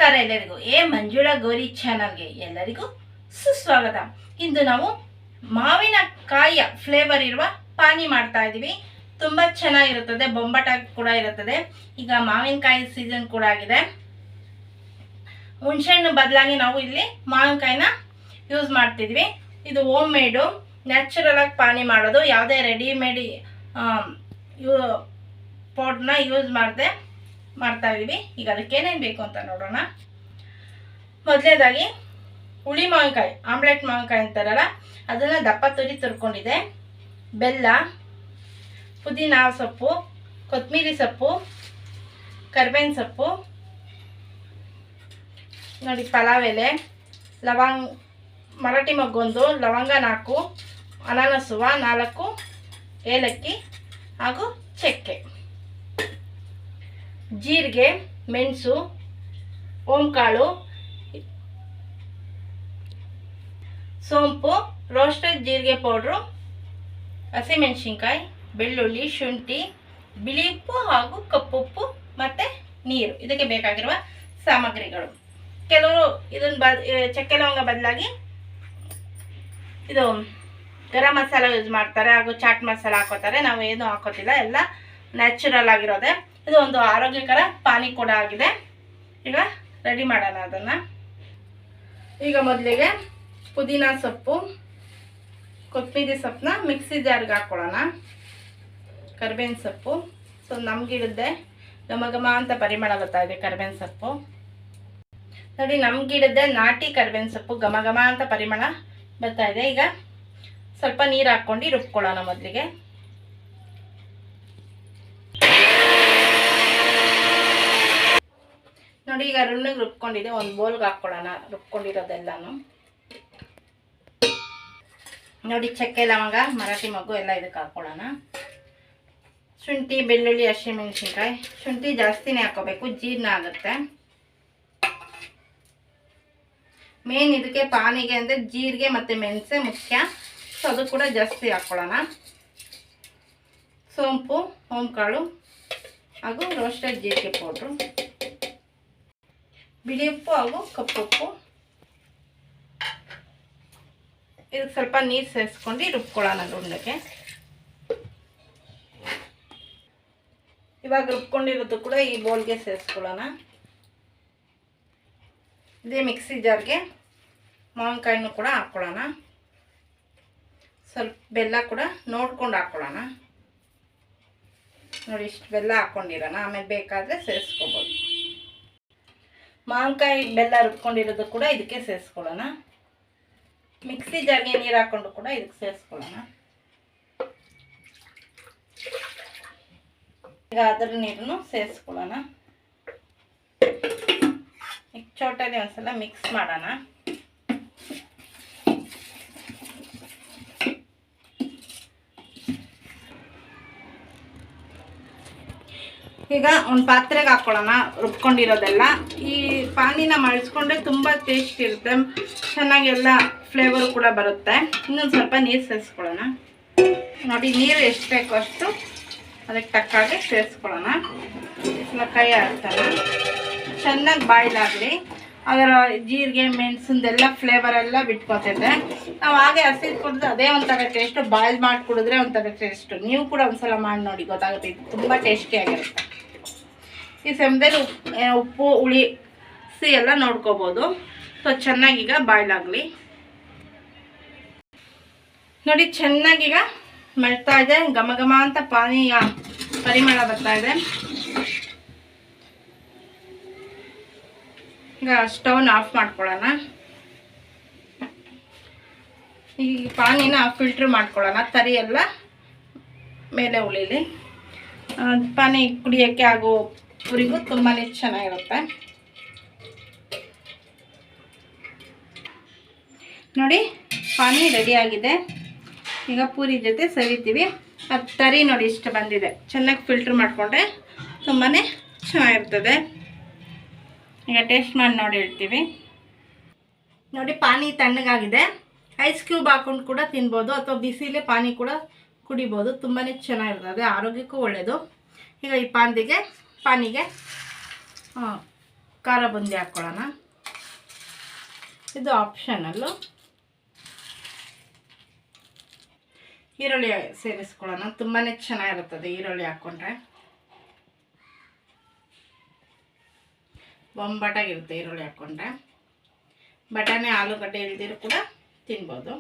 ನಮಸ್ಕಾರ ಎಲ್ಲರಿಗೂ. ಮಂಜುಳಾ ಗೌರಿ ಚಾನಲ್ಗೆ ಎಲ್ಲರಿಗೂ ಸುಸ್ವಾಗತ. ಇಂದು ನಾವು ಮಾವಿನಕಾಯಿಯ ಫ್ಲೇವರ್ ಇರುವ ಪಾನಿ ಮಾಡ್ತಾ ಇದ್ದೀವಿ. ತುಂಬ ಚೆನ್ನಾಗಿರುತ್ತದೆ, ಬೊಂಬಾಟಾಗಿ ಕೂಡ ಇರುತ್ತದೆ. ಈಗ ಮಾವಿನಕಾಯಿ ಸೀಸನ್ ಕೂಡ ಆಗಿದೆ. ಹುಣಸೆಹಣ್ಣು ಬದಲಾಗಿ ನಾವು ಇಲ್ಲಿ ಮಾವಿನಕಾಯಿನ ಯೂಸ್ ಮಾಡ್ತಿದ್ವಿ. ಇದು ಹೋಮ್ ಮೇಡು, ನ್ಯಾಚುರಲ್ ಆಗಿ ಪಾನಿ ಮಾಡೋದು. ಯಾವುದೇ ರೆಡಿಮೇಡ್ ಪೌಡ್ರನ್ನ ಯೂಸ್ ಮಾಡದೆ ಮಾಡ್ತಾ ಇದೀವಿ. ಈಗ ಅದಕ್ಕೆ ಏನೇನು ಬೇಕು ಅಂತ ನೋಡೋಣ. ಮೊದಲನೇದಾಗಿ ಹುಳಿ ಮಾವಿನಕಾಯಿ, ಆಮ್ಲೆಟ್ ಮಾವಿನಕಾಯಿ ಅಂತಾರಲ್ಲ, ಅದನ್ನು ದಪ್ಪ ತುರ್ಕೊಂಡಿದೆ. ಬೆಲ್ಲ, ಪುದೀನ ಸೊಪ್ಪು, ಕೊತ್ತಂಬರಿ ಸೊಪ್ಪು, ಕರಿಬೇವಿನ ಸೊಪ್ಪು, ನೋಡಿ ಪಲಾವ್ ಎಲೆ, ಮರಾಠಿ ಮೊಗ್ಗೊಂದು, ಲವಂಗ 4, ಅನಾನಸುವ 4, ಏಲಕ್ಕಿ ಹಾಗೂ ಚಕ್ಕೆ, ಜೀರಿಗೆ, ಮೆಣಸು, ಓಂಕಾಳು, ಸೋಂಪು, ರೋಸ್ಟೆಡ್ ಜೀರಿಗೆ ಪೌಡ್ರು, ಹಸಿಮೆಣಸಿನ್ಕಾಯಿ, ಬೆಳ್ಳುಳ್ಳಿ, ಶುಂಠಿ, ಬಿಳಿ ಉಪ್ಪು ಹಾಗೂ ಕಪ್ಪುಪ್ಪು ಮತ್ತು ನೀರು. ಇದಕ್ಕೆ ಬೇಕಾಗಿರುವ ಸಾಮಗ್ರಿಗಳು. ಕೆಲವರು ಇದನ್ನು ಚಕ್ಕೆ ಲವಂಗ ಬದಲಾಗಿ ಇದು ಗರಂ ಮಸಾಲ ಯೂಸ್ ಮಾಡ್ತಾರೆ ಹಾಗೂ ಚಾಟ್ ಮಸಾಲ ಹಾಕೋತಾರೆ. ನಾವು ಏನು ಹಾಕೋತಿಲ್ಲ, ಎಲ್ಲ ನ್ಯಾಚುರಲ್ ಆಗಿರೋದೆ. ಇದು ಒಂದು ಆರೋಗ್ಯಕರ ಪಾನಿ ಕೂಡ ಆಗಿದೆ. ಈಗ ರೆಡಿ ಮಾಡೋಣ ಅದನ್ನು. ಈಗ ಮೊದಲಿಗೆ ಪುದೀನ ಸೊಪ್ಪು, ಕೊತ್ತಂಬರಿ ಸೊಪ್ಪನ್ನ ಮಿಕ್ಸಿ ಜಾರ್ಗೆ ಹಾಕ್ಕೊಳ್ಳೋಣ. ಕರಿಬೇವಿನ ಸೊಪ್ಪು, ಸೊ ನಮ್ಗಿಡದೆ ಘಮ ಅಂತ ಪರಿಮಳ ಬರ್ತಾ ಇದೆ ಕರಿಬೇವಿನ ಸೊಪ್ಪು. ನೋಡಿ, ನಮ್ಗಿಡದೆ ನಾಟಿ ಕರಿಬೇವಿನ ಸೊಪ್ಪು ಘಮ ಅಂತ ಪರಿಮಳ ಬರ್ತಾ ಇದೆ. ಈಗ ಸ್ವಲ್ಪ ನೀರು ಹಾಕ್ಕೊಂಡು ರುಬ್ಕೊಳ್ಳೋಣ. ಮೊದಲಿಗೆ ನೋಡಿ, ಈಗ ರುಣ್ಣಿಗೆ ರುಬ್ಕೊಂಡಿದೆ. ಒಂದು ಬೌಲ್ಗೆ ಹಾಕ್ಕೊಳ್ಳೋಣ ರುಬ್ಕೊಂಡಿರೋದೆಲ್ಲನೂ. ನೋಡಿ, ಚಕ್ಕೆ ಲವಂಗ, ಮರಾಠಿ ಮೊಗ್ಗು ಎಲ್ಲ ಇದಕ್ಕೆ ಹಾಕ್ಕೊಳ್ಳೋಣ. ಶುಂಠಿ, ಬೆಳ್ಳುಳ್ಳಿ, ಹಸಿಮೆಣಸಿನ್ಕಾಯಿ. ಶುಂಠಿ ಜಾಸ್ತಿನೇ ಹಾಕೋಬೇಕು, ಜೀರ್ಣ ಆಗುತ್ತೆ. ಮೇನ್ ಇದಕ್ಕೆ ಪಾನಿಗೆ ಅಂದರೆ ಜೀರಿಗೆ ಮತ್ತು ಮೆಣಸೆ ಮುಖ್ಯ, ಸೊ ಅದು ಕೂಡ ಜಾಸ್ತಿ ಹಾಕ್ಕೊಳ್ಳೋಣ. ಸೋಂಪು, ಓಂಕಾಳು ಹಾಗೂ ರೋಸ್ಟೆಡ್ ಜೀರಿಗೆ ಪೌಡ್ರು, ಬಿಳಿ ಉಪ್ಪು ಹಾಗೂ ಕಪ್ಪುಪ್ಪು. ಇದಕ್ಕೆ ಸ್ವಲ್ಪ ನೀರು ಸೇರಿಸ್ಕೊಂಡು ರುಬ್ಕೊಳ್ಳೋಣ ರುಂಡಕ್ಕೆ. ಇವಾಗ ರುಬ್ಕೊಂಡಿರೋದು ಕೂಡ ಈ ಬೌಲ್ಗೆ ಸೇರಿಸ್ಕೊಳ್ಳೋಣ. ಇದೇ ಮಿಕ್ಸಿ ಜಾರ್ಗೆ ಮಾವಿನಕಾಯಿನೂ ಕೂಡ ಹಾಕ್ಕೊಳ್ಳೋಣ. ಸ್ವಲ್ಪ ಬೆಲ್ಲ ಕೂಡ ನೋಡ್ಕೊಂಡು ಹಾಕ್ಕೊಳ್ಳೋಣ. ನೋಡಿ, ಇಷ್ಟು ಬೆಲ್ಲ ಹಾಕ್ಕೊಂಡಿರೋಣ, ಆಮೇಲೆ ಬೇಕಾದರೆ ಸೇರಿಸ್ಕೋಬೋದು. ಮಾವಿನಕಾಯಿ ಬೆಲ್ಲ ರುಬ್ಕೊಂಡಿರೋದು ಕೂಡ ಇದಕ್ಕೆ ಸೇರಿಸ್ಕೊಳ್ಳೋಣ. ಮಿಕ್ಸಿ ಜಾರ್ಗೆ ನೀರು ಹಾಕ್ಕೊಂಡು ಕೂಡ ಇದಕ್ಕೆ ಸೇರಿಸ್ಕೊಳ್ಳೋಣ. ಈಗ ಅದರ ನೀರನ್ನು ಸೇರಿಸ್ಕೊಳ್ಳೋಣ. ಚೋಟಲ್ಲಿ ಒಂದ್ಸಲ ಮಿಕ್ಸ್ ಮಾಡೋಣ. ಈಗ ಒಂದು ಪಾತ್ರೆಗೆ ಹಾಕ್ಕೊಳ್ಳೋಣ ರುಬ್ಕೊಂಡಿರೋದೆಲ್ಲ. ಈ ಪಾನಿನ ಮಳ್ಸ್ಕೊಂಡ್ರೆ ತುಂಬ ಟೇಸ್ಟ್ ಇರುತ್ತೆ, ಚೆನ್ನಾಗಿ ಎಲ್ಲ ಫ್ಲೇವರು ಕೂಡ ಬರುತ್ತೆ. ಇನ್ನೊಂದು ಸ್ವಲ್ಪ ನೀರು ಸೇರಿಸ್ಕೊಳ್ಳೋಣ. ನೋಡಿ, ನೀರು ಎಷ್ಟು ಬೇಕೋ ಅಷ್ಟು ಅದಕ್ಕೆ ತಕ್ಕಾಗೆ ಸೇರಿಸ್ಕೊಳ್ಳೋಣ. ಕೈ ಹಾಕ್ತಾನೆ ಚೆನ್ನಾಗಿ ಬಾಯ್ಲ್ ಆಗಲಿ. ಅದರ ಜೀರಿಗೆ ಮೆಣಸಿಂದೆಲ್ಲ ಫ್ಲೇವರ್ ಎಲ್ಲ ಬಿಟ್ಕೊತೈತೆ. ನಾವು ಹಾಗೆ ಹಸಿ ಕುಡಿದ್ರೆ ಅದೇ ಒಂಥರ ಟೇಸ್ಟು, ಬಾಯ್ಲ್ ಮಾಡಿ ಕುಡಿದ್ರೆ ಒಂಥರ ಟೇಸ್ಟು. ನೀವು ಕೂಡ ಒಂದ್ಸಲ ಮಾಡಿ ನೋಡಿ, ಗೊತ್ತಾಗುತ್ತೆ. ಇದು ತುಂಬ ಟೇಸ್ಟಿಯಾಗಿರುತ್ತೆ. ಈ ಸಮಯದಲ್ಲಿ ಉಪ್ಪು ಹುಳಿ ಎಲ್ಲ ನೋಡ್ಕೋಬೋದು. ಸೊ ಚೆನ್ನಾಗೀಗ ಬಾಯ್ಲ್ ಆಗಲಿ. ನೋಡಿ, ಚೆನ್ನಾಗೀಗ ಮಳ್ತಾ ಇದೆ, ಘಮ ಅಂತ ಪಾನಿಯ ಪರಿಮಳ ಬರ್ತಾ ಇದೆ. ಈಗ ಸ್ಟವ್ನ ಆಫ್ ಮಾಡ್ಕೊಳ್ಳೋಣ. ಈ ಪಾನಿನ ಫಿಲ್ಟ್ರ್ ಮಾಡ್ಕೊಳ್ಳೋಣ, ತರಿ ಎಲ್ಲ ಮೇಲೆ ಉಳಿಲಿ. ಪಾನಿ ಕುಡಿಯೋಕ್ಕೆ ಆಗೋವರೆಗೂ ತುಂಬಾ ಚೆನ್ನಾಗಿರುತ್ತೆ. ನೋಡಿ, ಪಾನಿ ರೆಡಿಯಾಗಿದೆ. ಈಗ ಪೂರಿ ಜೊತೆ ಸವಿತೀವಿ. ಅದು ತರಿ ನೋಡಿ ಇಷ್ಟು ಬಂದಿದೆ. ಚೆನ್ನಾಗಿ ಫಿಲ್ಟ್ರ್ ಮಾಡಿಕೊಂಡ್ರೆ ತುಂಬಾ ಚೆನ್ನಾಗಿರ್ತದೆ. ಈಗ ಟೇಸ್ಟ್ ಮಾಡಿ ನೋಡಿ ಹೇಳ್ತೀವಿ. ನೋಡಿ, ಪಾನಿ ತಣ್ಣಗಾಗಿದೆ. ಐಸ್ ಕ್ಯೂಬ್ ಹಾಕೊಂಡು ಕೂಡ ತಿನ್ಬೋದು, ಅಥವಾ ಬಿಸಿಲೇ ಪಾನಿ ಕೂಡ ಕುಡಿಬೋದು. ತುಂಬಾ ಚೆನ್ನಾಗಿರ್ತದೆ, ಆರೋಗ್ಯಕ್ಕೂ ಒಳ್ಳೆಯದು. ಈಗ ಈ ಪಾನಿಗೆ ಖಾರ ಬುಂದಿ ಹಾಕ್ಕೊಳ್ಳೋಣ. ಇದು ಆಪ್ಷನಲ್ಲು. ಈರುಳ್ಳಿ ಸೇರಿಸ್ಕೊಳ್ಳೋಣ. ತುಂಬಾ ಚೆನ್ನಾಗಿರುತ್ತದೆ ಈರುಳ್ಳಿ ಹಾಕ್ಕೊಂಡ್ರೆ. ಬೊಂಬಾಟಾಗಿರುತ್ತೆ ಈರುಳ್ಳಿ ಹಾಕ್ಕೊಂಡ್ರೆ. ಬಟಾಣಿ ಆಲೂಗಡ್ಡೆ ಇಲ್ದಿರೂ ಕೂಡ ತಿನ್ಬೋದು.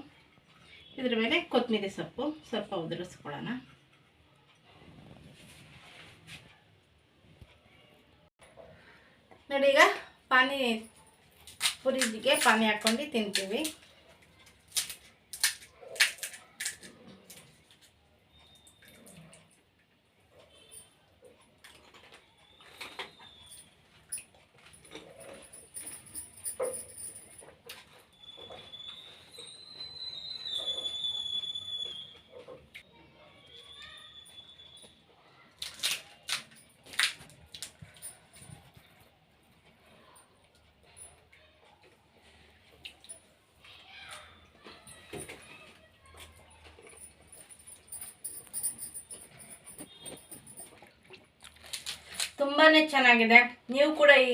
ಇದ್ರ ಮೇಲೆ ಕೊತ್ತಂಬರಿ ಸೊಪ್ಪು ಸ್ವಲ್ಪ ಉದುರಿಸ್ಕೊಳ್ಳೋಣ. ನೋಡಿ, ಈಗ ಪುರಿಗೆ ಪಾನಿ ಹಾಕ್ಕೊಂಡು ತಿಂತೀವಿ. ತುಂಬಾ ಚೆನ್ನಾಗಿದೆ. ನೀವು ಕೂಡ ಈ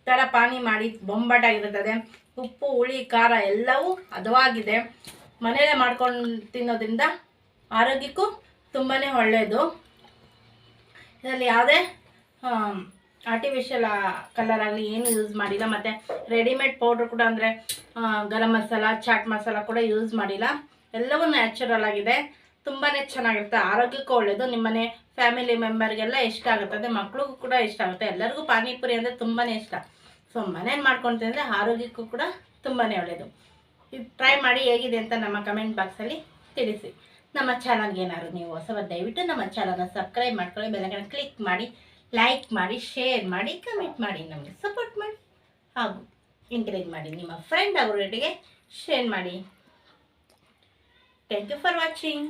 ಥರ ಪಾನಿ ಮಾಡಿ ಬೊಂಬಾಟಾಗಿರುತ್ತದೆ. ಉಪ್ಪು, ಹುಳಿ, ಖಾರ ಎಲ್ಲವೂ ಹದವಾಗಿದೆ. ಮನೆಯಲ್ಲೇ ಮಾಡ್ಕೊಂಡು ತಿನ್ನೋದ್ರಿಂದ ಆರೋಗ್ಯಕ್ಕೂ ತುಂಬಾ ಒಳ್ಳೆಯದು. ಇದರಲ್ಲಿ ಯಾವುದೇ ಆರ್ಟಿಫಿಷಿಯಲ್ ಕಲರ್ ಆಗಲಿ ಏನು ಯೂಸ್ ಮಾಡಿಲ್ಲ. ಮತ್ತು ರೆಡಿಮೇಡ್ ಪೌಡ್ರ್ ಕೂಡ ಅಂದರೆ ಗರಂ ಮಸಾಲ, ಚಾಟ್ ಮಸಾಲ ಕೂಡ ಯೂಸ್ ಮಾಡಿಲ್ಲ. ಎಲ್ಲವೂ ನ್ಯಾಚುರಲ್ ಆಗಿದೆ. ತುಂಬಾ ಚೆನ್ನಾಗಿರುತ್ತೆ. ಆರೋಗ್ಯಕ್ಕೂ ಒಳ್ಳೆಯದು. ನಿಮ್ಮನೆ ಫ್ಯಾಮಿಲಿ ಮೆಂಬರ್ಗೆಲ್ಲ ಇಷ್ಟ ಆಗುತ್ತದೆ. ಮಕ್ಳಿಗೂ ಕೂಡ ಇಷ್ಟ ಆಗುತ್ತೆ. ಎಲ್ಲರಿಗೂ ಪಾನಿಪುರಿ ಅಂದರೆ ತುಂಬಾ ಇಷ್ಟ. ಸೊ ಮನೇಲಿ ಮಾಡ್ಕೊಂಡು ತಿಂದರೆ ಆರೋಗ್ಯಕ್ಕೂ ಕೂಡ ತುಂಬಾ ಒಳ್ಳೆಯದು. ಇದು ಟ್ರೈ ಮಾಡಿ ಹೇಗಿದೆ ಅಂತ ನಮ್ಮ ಕಮೆಂಟ್ ಬಾಕ್ಸಲ್ಲಿ ತಿಳಿಸಿ. ನಮ್ಮ ಚಾನಲ್ಗೆ ಏನಾದ್ರು ನೀವು ಹೊಸಬ ದಯವಿಟ್ಟು ನಮ್ಮ ಚಾನಲ್ನ ಸಬ್ಸ್ಕ್ರೈಬ್ ಮಾಡ್ಕೊಳ್ಳಿ. ಬೆಲ್ಲೈಕನ್ ಕ್ಲಿಕ್ ಮಾಡಿ, ಲೈಕ್ ಮಾಡಿ, ಶೇರ್ ಮಾಡಿ, ಕಮೆಂಟ್ ಮಾಡಿ, ನಮಗೆ ಸಪೋರ್ಟ್ ಮಾಡಿ ಹಾಗೂ ಎಂಕರೇಜ್ ಮಾಡಿ. ನಿಮ್ಮ ಫ್ರೆಂಡ್ ಅವರೊಟ್ಟಿಗೆ ಶೇರ್ ಮಾಡಿ. Thank you for watching.